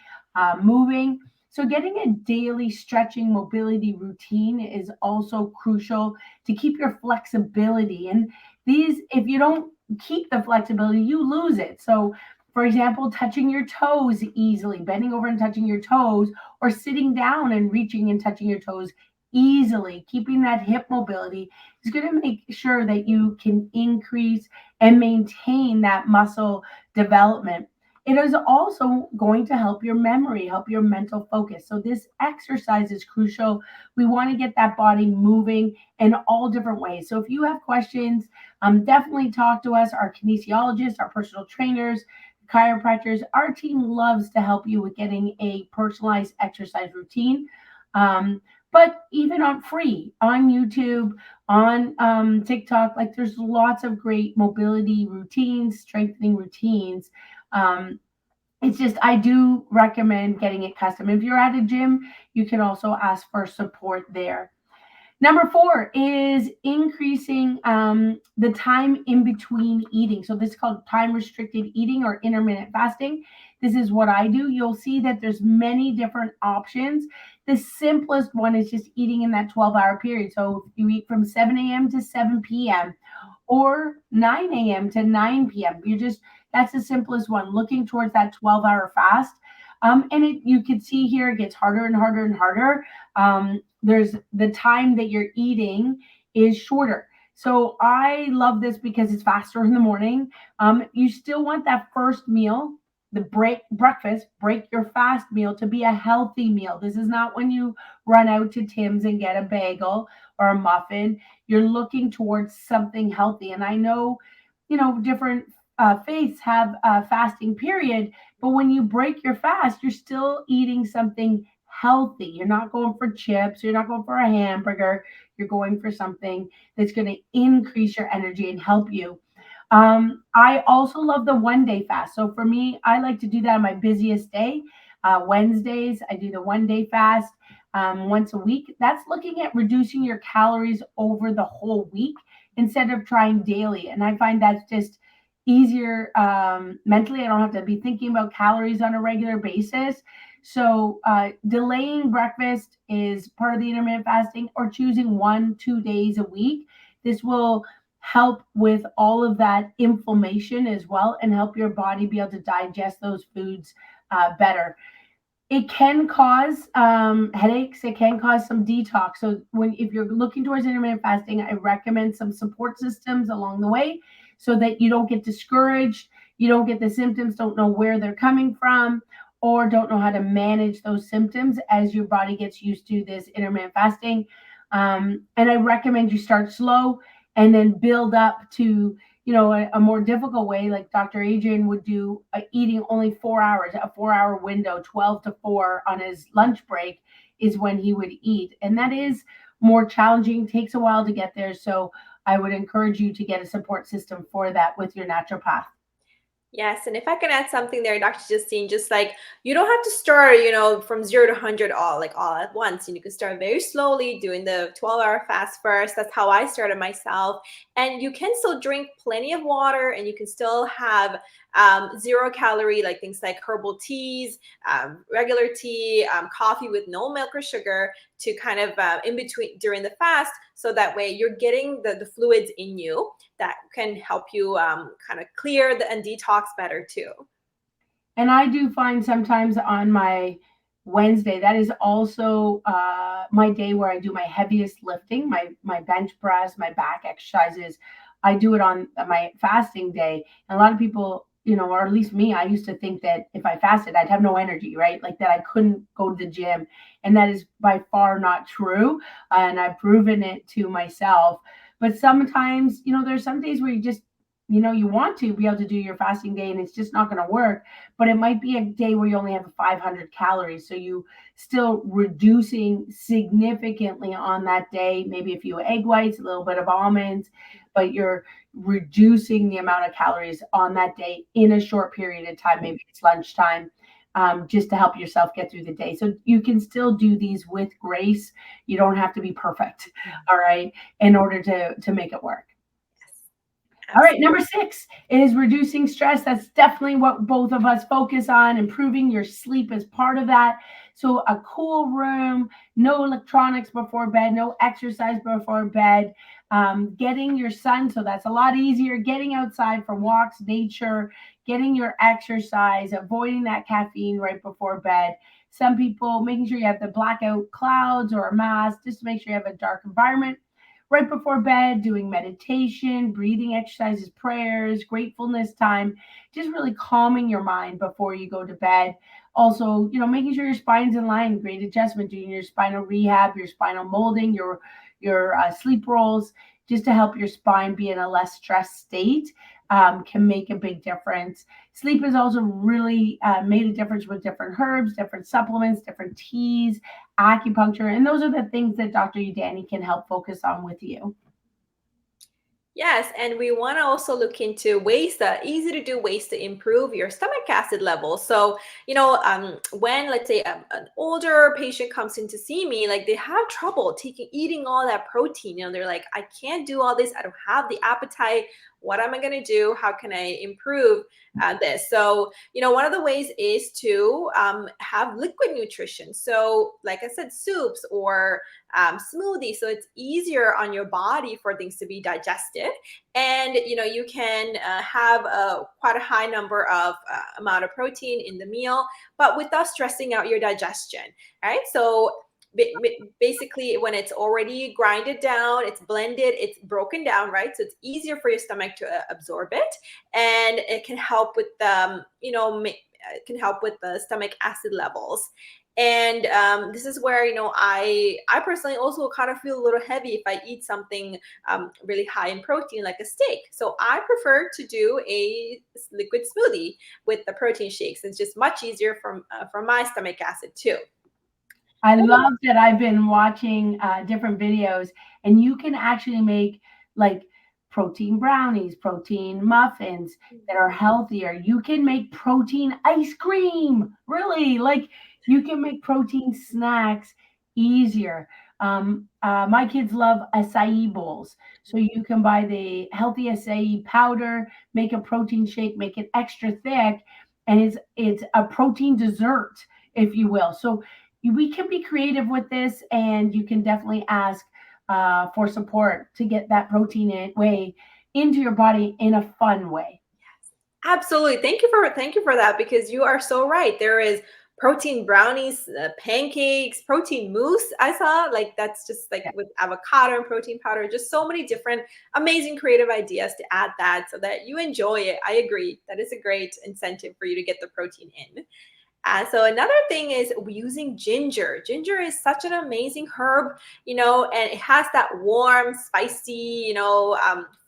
B: moving. So getting a daily stretching mobility routine is also crucial to keep your flexibility. And if you don't keep the flexibility, you lose it. So for example, touching your toes easily, bending over and touching your toes, or sitting down and reaching and touching your toes easily, keeping that hip mobility is going to make sure that you can increase and maintain that muscle development. It is also going to help your memory, help your mental focus. So this exercise is crucial. We want to get that body moving in all different ways. So if you have questions, definitely talk to us, our kinesiologists, our personal trainers, chiropractors. Our team loves to help you with getting a personalized exercise routine. But even on free, on YouTube, on TikTok, like there's lots of great mobility routines, strengthening routines. Um, it's just, I do recommend getting it custom. If you're at a gym, you can also ask for support there. Number 4 is increasing the time in between eating. So this is called time restricted eating or intermittent fasting. This is what I do. You'll see that there's many different options. The simplest one is just eating in that 12-hour period. So if you eat from 7 a.m. to 7 p.m. or 9 a.m. to 9 p.m., that's the simplest one, looking towards that 12-hour fast. And you can see here it gets harder and harder and harder. There's the time that you're eating is shorter. So I love this because it's faster in the morning. You still want that first meal, the breakfast, break your fast meal to be a healthy meal. This is not when you run out to Tim's and get a bagel or a muffin. You're looking towards something healthy. And I know, different faiths have a fasting period, but when you break your fast, you're still eating something healthy. You're not going for chips. You're not going for a hamburger. You're going for something that's going to increase your energy and help you. I also love the 1-day fast. So for me, I like to do that on my busiest day. Wednesdays, I do the 1-day fast once a week. That's looking at reducing your calories over the whole week instead of trying daily. And I find that's just easier mentally. I don't have to be thinking about calories on a regular basis. So delaying breakfast is part of the intermittent fasting, or choosing 1-2 days a week. This will help with all of that inflammation as well and help your body be able to digest those foods better. It can cause headaches. It can cause some detox. So if you're looking towards intermittent fasting, I recommend some support systems along the way so that you don't get discouraged, you don't get the symptoms, don't know where they're coming from, or don't know how to manage those symptoms as your body gets used to this intermittent fasting. And I recommend you start slow and then build up to, a more difficult way, like Dr. Adrian would do, eating only 4 hours, a 4-hour window, 12 to 4 on his lunch break is when he would eat. And that is more challenging, takes a while to get there. So I would encourage you to get a support system for that with your naturopath.
C: Yes, and if I can add something there, Dr. Justine, just like you don't have to start, from 0 to 100 all at once. And you can start very slowly doing the 12-hour fast first. That's how I started myself. And you can still drink plenty of water, and you can still have 0-calorie, like things like herbal teas, regular tea, coffee with no milk or sugar to kind of in between during the fast. So that way you're getting the fluids in you that can help you kind of clear and detox better too.
B: And I do find sometimes on my Wednesday, that is also my day where I do my heaviest lifting, my bench press, my back exercises. I do it on my fasting day. And a lot of people, or at least me, I used to think that if I fasted, I'd have no energy, right? Like that I couldn't go to the gym. And that is by far not true. And I've proven it to myself. But sometimes, there's some days where you want to be able to do your fasting day and it's just not going to work, but it might be a day where you only have 500 calories. So you still reducing significantly on that day, maybe a few egg whites, a little bit of almonds, but you're reducing the amount of calories on that day in a short period of time. Maybe it's lunchtime, just to help yourself get through the day. So you can still do these with grace. You don't have to be perfect, all right, in order to make it work. All right, number 6 is reducing stress. That's definitely what both of us focus on. Improving your sleep is part of that. So a cool room, no electronics before bed, no exercise before bed, getting your sun. So that's a lot easier. Getting outside for walks, nature, getting your exercise, avoiding that caffeine right before bed. Some people making sure you have the blackout clouds or a mask just to make sure you have a dark environment. Right before bed, doing meditation, breathing exercises, prayers, gratefulness time, just really calming your mind before you go to bed. Also, making sure your spine's in line, great adjustment, doing your spinal rehab, your spinal molding, your sleep rolls. just to help your spine be in a less stressed state can make a big difference. Sleep has also really made a difference with different herbs, different supplements, different teas, acupuncture, and those are the things that Dr. Udani can help focus on with you.
C: Yes, and we want to also look into ways that easy to do ways to improve your stomach acid levels. So, when let's say an older patient comes in to see me, like they have trouble eating all that protein. They're like, I can't do all this. I don't have the appetite. What am I going to do? How can I improve this? So, one of the ways is to have liquid nutrition. So, like I said, soups or smoothies. So it's easier on your body for things to be digested. And, you can have quite a high number of amount of protein in the meal, but without stressing out your digestion, right? So basically when it's already grinded down, it's blended, it's broken down, right? So it's easier for your stomach to absorb it, and it can help with it can help with the stomach acid levels. And this is where I personally also kind of feel a little heavy if I eat something really high in protein like a steak. So I prefer to do a liquid smoothie with the protein shakes. It's just much easier for my stomach acid too.
B: I love that I've been watching different videos, and you can actually make like protein brownies, protein muffins that are healthier. You can make protein ice cream, really. Like you can make protein snacks easier. My kids love acai bowls. So you can buy the healthy acai powder, make a protein shake, make it extra thick, and it's a protein dessert, if you will. So we can be creative with this, and you can definitely ask for support to get that protein into your body in a fun way.
C: Absolutely. Thank you for that, because you are so right. There is protein brownies, pancakes, protein mousse. I saw like that's just like with avocado and protein powder, just so many different amazing creative ideas to add that so that you enjoy it. I agree. That is a great incentive for you to get the protein in. So another thing is using ginger. Ginger is such an amazing herb, and it has that warm, spicy,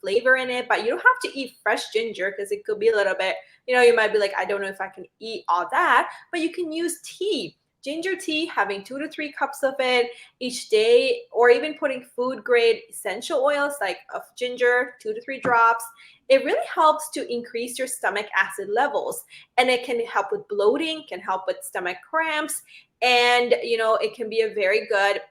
C: flavor in it. But you don't have to eat fresh ginger because it could be a little bit, you might be like, I don't know if I can eat all that. But you can use tea. Ginger tea, having 2 to 3 cups of it each day, or even putting food grade essential oils like of ginger, 2 to 3 drops. It really helps to increase your stomach acid levels, and it can help with bloating, can help with stomach cramps, and it can be a very good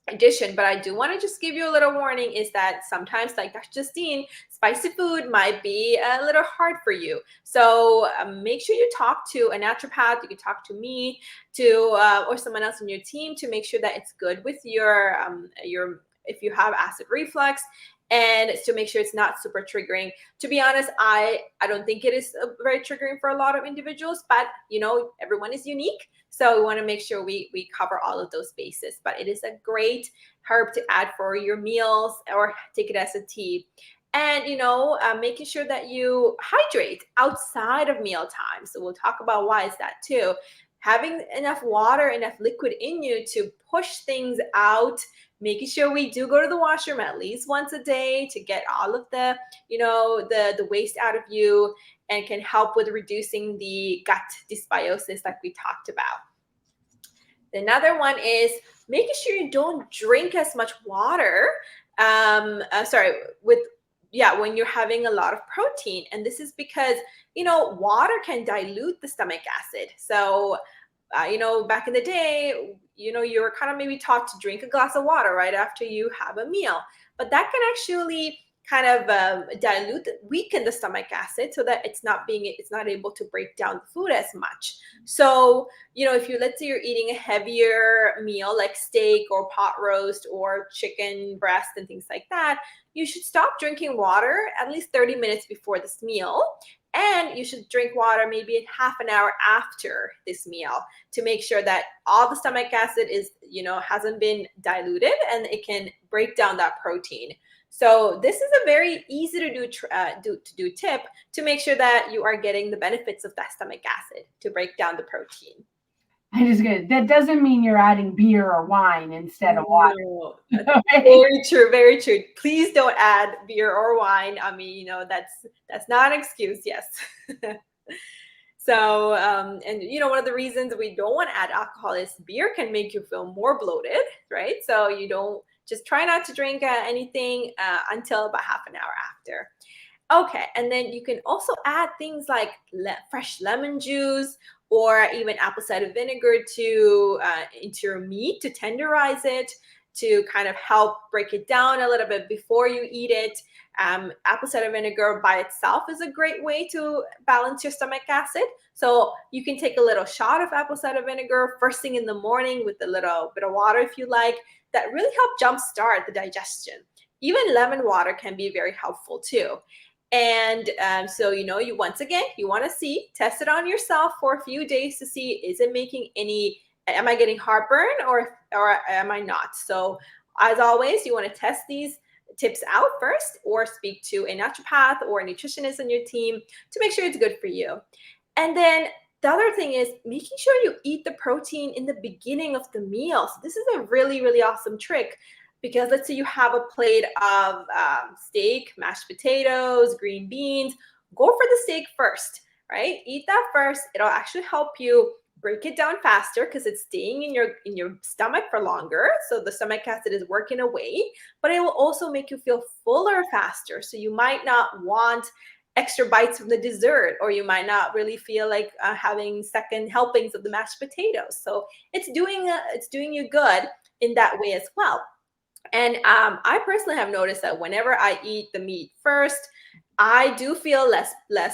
C: addition. But I do want to just give you a little warning is that sometimes, like Dr. Justine, spicy food might be a little hard for you. So make sure you talk to a naturopath. You can talk to me, or someone else on your team to make sure that it's good with your if you have acid reflux, and to make sure it's not super triggering. To be honest, I don't think it is very triggering for a lot of individuals, but everyone is unique. So we want to make sure we cover all of those bases. But it is a great herb to add for your meals or take it as a tea. And, making sure that you hydrate outside of meal time. So we'll talk about why is that too. Having enough water, enough liquid in you to push things out, making sure we do go to the washroom at least once a day to get all of the, the waste out of you, and can help with reducing the gut dysbiosis like we talked about. Another one is making sure you don't drink as much water. When you're having a lot of protein. And this is because, water can dilute the stomach acid. So, back in the day, you were kind of maybe taught to drink a glass of water right after you have a meal. But that can actually kind of weaken the stomach acid so that it's not able to break down the food as much. So, if let's say you're eating a heavier meal like steak or pot roast or chicken breast and things like that, you should stop drinking water at least 30 minutes before this meal. And you should drink water maybe half an hour after this meal to make sure that all the stomach acid hasn't been diluted and it can break down that protein. So this is a very easy to do tip to make sure that you are getting the benefits of that stomach acid to break down the protein.
B: That doesn't mean you're adding beer or wine instead of water.
C: No,
B: Right?
C: very true, very true. Please don't add beer or wine. I mean, that's not an excuse. Yes. So, and one of the reasons we don't want to add alcohol is beer can make you feel more bloated, right? So you don't just try not to drink anything until about half an hour after. Okay, and then you can also add things like fresh lemon juice or even apple cider vinegar to into your meat to tenderize it, to kind of help break it down a little bit before you eat it. Apple cider vinegar by itself is a great way to balance your stomach acid. So you can take a little shot of apple cider vinegar first thing in the morning with a little bit of water if you like. That really help jumpstart the digestion. Even lemon water can be very helpful too. And so, you once again, you want to test it on yourself for a few days to see, is it making am I getting heartburn or am I not? So as always, you want to test these tips out first or speak to a naturopath or a nutritionist on your team to make sure it's good for you. And then the other thing is making sure you eat the protein in the beginning of the meal. So this is a really, really awesome trick. Because let's say you have a plate of steak, mashed potatoes, green beans, go for the steak first, right? Eat that first. It'll actually help you break it down faster because it's staying in your stomach for longer. So the stomach acid is working away, but it will also make you feel fuller faster. So you might not want extra bites from the dessert, or you might not really feel like having second helpings of the mashed potatoes. So it's doing you good in that way as well. And I personally have noticed that whenever I eat the meat first, I do feel less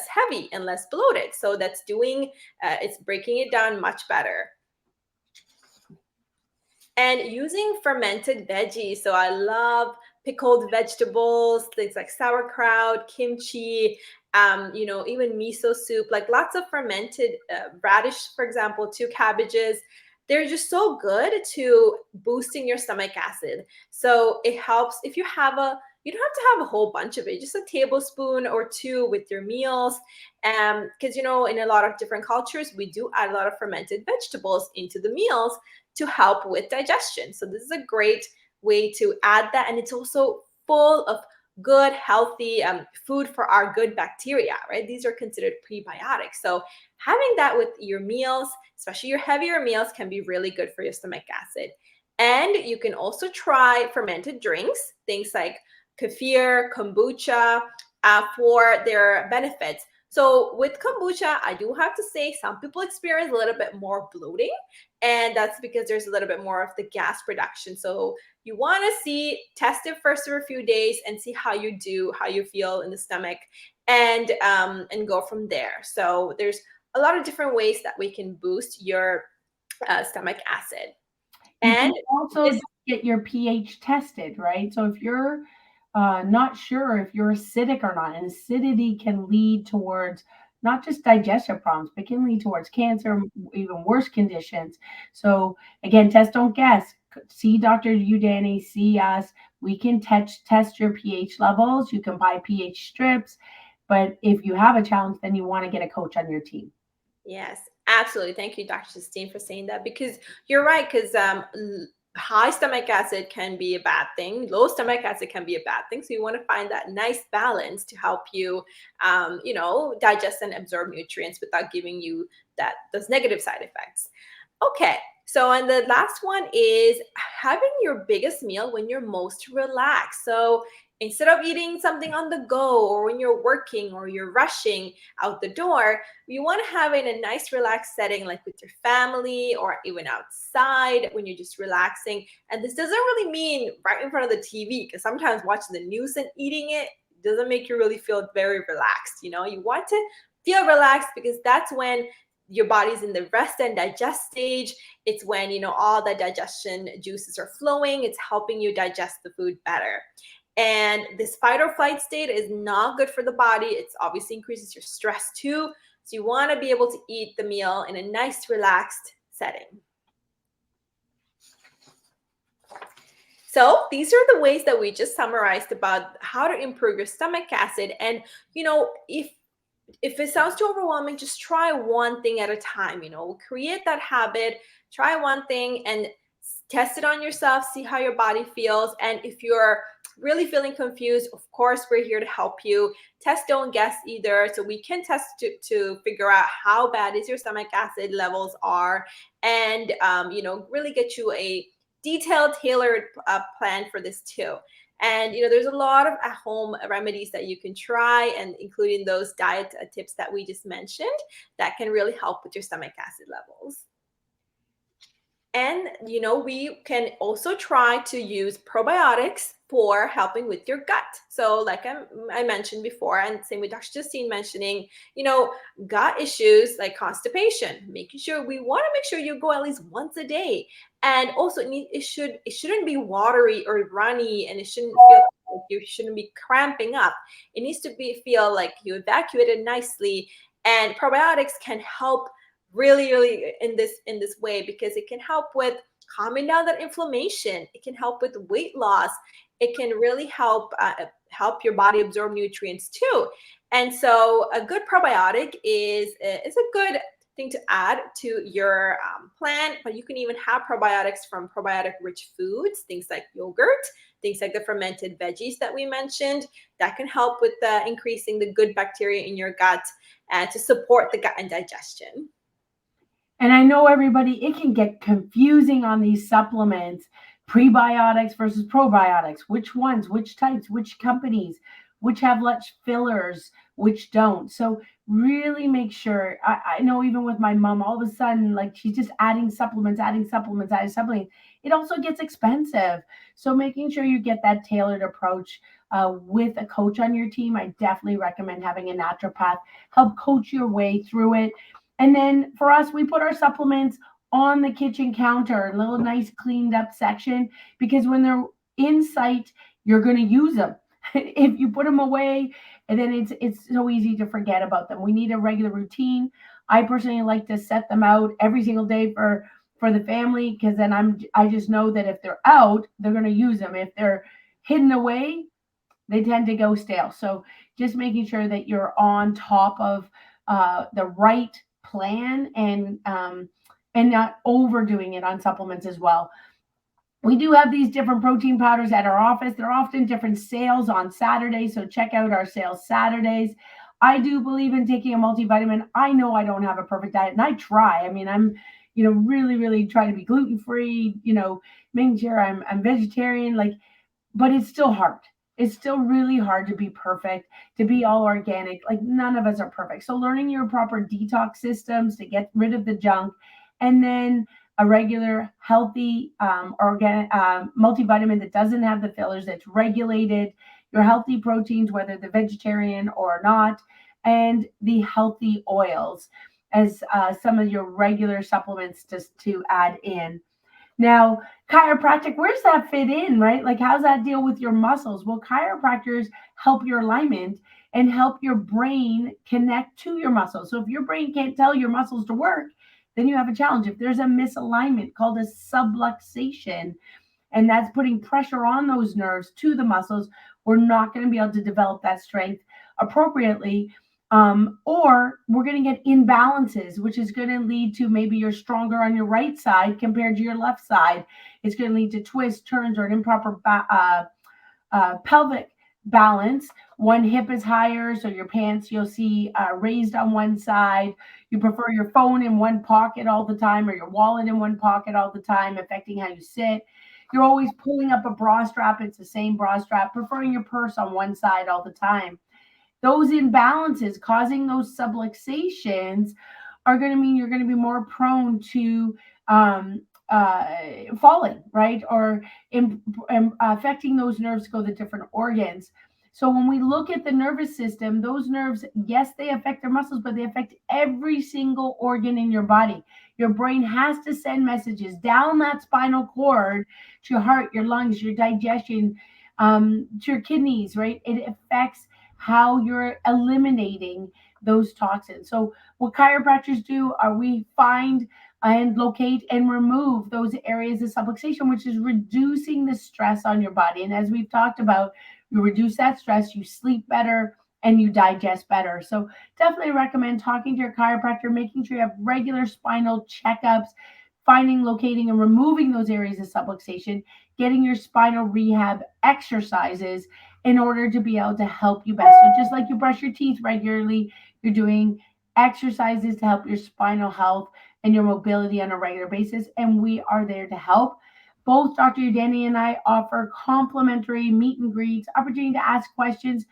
C: heavy and less bloated. So that's it's breaking it down much better. And using fermented veggies. So I love pickled vegetables, things like sauerkraut, kimchi, even miso soup, like lots of fermented radish, for example, 2 cabbages. They're just so good to boosting your stomach acid. So it helps if you don't have to have a whole bunch of it, just a tablespoon or 2 with your meals. Because, in a lot of different cultures, we do add a lot of fermented vegetables into the meals to help with digestion. So this is a great way to add that. And it's also full of good, healthy food for our good bacteria, right? These are considered prebiotics. So having that with your meals, especially your heavier meals, can be really good for your stomach acid. And you can also try fermented drinks, things like kefir, kombucha, for their benefits. So with kombucha, I do have to say some people experience a little bit more bloating, and that's because there's a little bit more of the gas production. So you want to test it first for a few days and see how you feel in the stomach, and go from there. So there's a lot of different ways that we can boost your stomach acid.
B: You
C: And
B: can also get your pH tested, right? So if you're not sure if you're acidic or not, and acidity can lead towards not just digestive problems, but can lead towards cancer, even worse conditions. So again, test, don't guess. See Dr. Udani, see us. We can test your pH levels. You can buy pH strips. But if you have a challenge, then you want to get a coach on your team.
C: Yes, absolutely. Thank you, Dr. Justine, for saying that, because you're right. Because high stomach acid can be a bad thing. Low stomach acid can be a bad thing. So you want to find that nice balance to help you, digest and absorb nutrients without giving you those negative side effects. Okay. So, and the last one is having your biggest meal when you're most relaxed. So instead of eating something on the go, or when you're working or you're rushing out the door, you want to have it in a nice relaxed setting, like with your family or even outside when you're just relaxing. And this doesn't really mean right in front of the TV, because sometimes watching the news and eating it doesn't make you really feel very relaxed. You want to feel relaxed, because that's when your body's in the rest and digest stage. It's when, all the digestion juices are flowing. It's helping you digest the food better. And this fight or flight state is not good for the body. It obviously increases your stress too. So you want to be able to eat the meal in a nice, relaxed setting. So these are the ways that we just summarized about how to improve your stomach acid. And, if if it sounds too overwhelming, just try one thing at a time. Create that habit, try one thing and test it on yourself, see how your body feels. And if you're really feeling confused, of course, we're here to help you. Test, don't guess either. So we can test to figure out how bad is your stomach acid levels are, and really get you a detailed, tailored plan for this too. And there's a lot of at-home remedies that you can try, and including those diet tips that we just mentioned that can really help with your stomach acid levels. And we can also try to use probiotics for helping with your gut. So like I mentioned before, and same with Dr. Justine mentioning, gut issues like constipation, we want to make sure you go at least once a day. And also it shouldn't be watery or runny, and it shouldn't feel like you shouldn't be cramping up. It needs to feel like you evacuated nicely. And probiotics can help really in this way, because it can help with calming down that inflammation. It can help with weight loss. It can really help your body absorb nutrients too. And so a good probiotic is a good thing to add to your plan. But you can even have probiotics from probiotic rich foods, things like yogurt, things like the fermented veggies that we mentioned, that can help with increasing the good bacteria in your gut and to support the gut and digestion.
B: And I know everybody, it can get confusing on these supplements, prebiotics versus probiotics, which ones, which types, which companies, which have less fillers, which don't. So really make sure, I know even with my mom, all of a sudden, like she's just adding supplements. It also gets expensive. So making sure you get that tailored approach with a coach on your team. I definitely recommend having a naturopath help coach your way through it. And then for us, we put our supplements on the kitchen counter, a little nice cleaned up section, because when they're in sight, you're going to use them. If you put them away, and then it's so easy to forget about them. We need a regular routine. I personally like to set them out every single day for the family, because then I just know that if they're out, they're going to use them. If they're hidden away, they tend to go stale. So just making sure that you're on top of the right plan, and not overdoing it on supplements as well. We do have these different protein powders at our office. They're often different sales on Saturdays, so check out our sales Saturdays. I do believe in taking a multivitamin. I know I don't have a perfect diet, and I try. I mean, I'm really trying to be gluten-free, making sure I'm vegetarian, but it's still hard. It's still really hard to be perfect, to be all organic. Like, none of us are perfect. So learning your proper detox systems to get rid of the junk, and then a regular healthy organic multivitamin that doesn't have the fillers, that's regulated, your healthy proteins, whether they're vegetarian or not, and the healthy oils as some of your regular supplements just to add in. Now, chiropractic, where's that fit in, right? Like, how's that deal with your muscles? Well, chiropractors help your alignment and help your brain connect to your muscles. So if your brain can't tell your muscles to work, then you have a challenge. If there's a misalignment called a subluxation, and that's putting pressure on those nerves to the muscles, we're not going to be able to develop that strength appropriately. Or we're going to get imbalances, which is going to lead to maybe you're stronger on your right side compared to your left side. It's going to lead to twists, turns, or an improper pelvic balance. One hip is higher, so your pants you'll see raised on one side. You prefer your phone in one pocket all the time, or your wallet in one pocket all the time, affecting how you sit. You're always pulling up a bra strap. It's the same bra strap, preferring your purse on one side all the time. Those imbalances causing those subluxations are going to mean you're going to be more prone to falling, right? Or affecting those nerves to go to different organs. So when we look at the nervous system, those nerves, yes, they affect their muscles, but they affect every single organ in your body. Your brain has to send messages down that spinal cord to your heart, your lungs, your digestion, to your kidneys, right? It affects how you're eliminating those toxins. So what chiropractors do are we find and locate and remove those areas of subluxation, which is reducing the stress on your body. And as we've talked about, you reduce that stress, you sleep better, and you digest better. So definitely recommend talking to your chiropractor, making sure you have regular spinal checkups, finding, locating, and removing those areas of subluxation, getting your spinal rehab exercises in order to be able to help you best. So just like you brush your teeth regularly, you're doing exercises to help your spinal health and your mobility on a regular basis. And we are there to help. Both Dr. Udani and I offer complimentary meet and greets, opportunity to ask questions,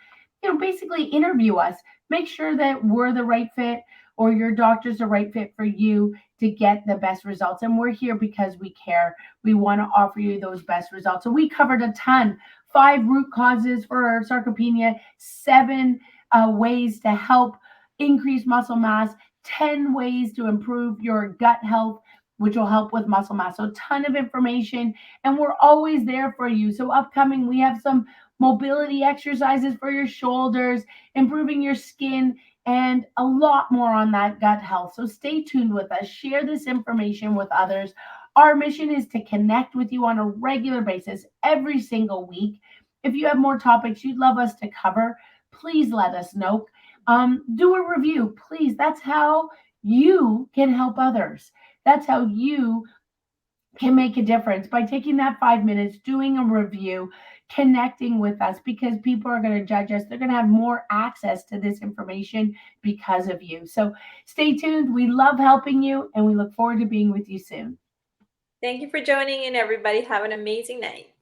B: basically interview us, make sure that we're the right fit or your doctor's the right fit for you to get the best results. And we're here because we care. We want to offer you those best results. So we covered a ton. 5 root causes for sarcopenia, 7 ways to help increase muscle mass, 10 ways to improve your gut health, which will help with muscle mass. So a ton of information, and we're always there for you. So upcoming, we have some mobility exercises for your shoulders, improving your skin, and a lot more on that gut health. So stay tuned with us. Share this information with others. Our mission is to connect with you on a regular basis every single week. If you have more topics you'd love us to cover, please let us know. Do a review, please. That's how you can help others. That's how you can make a difference by taking that 5 minutes, doing a review, connecting with us, because people are going to judge us. They're going to have more access to this information because of you. So stay tuned. We love helping you, and we look forward to being with you soon.
C: Thank you for joining in, everybody. Have an amazing night.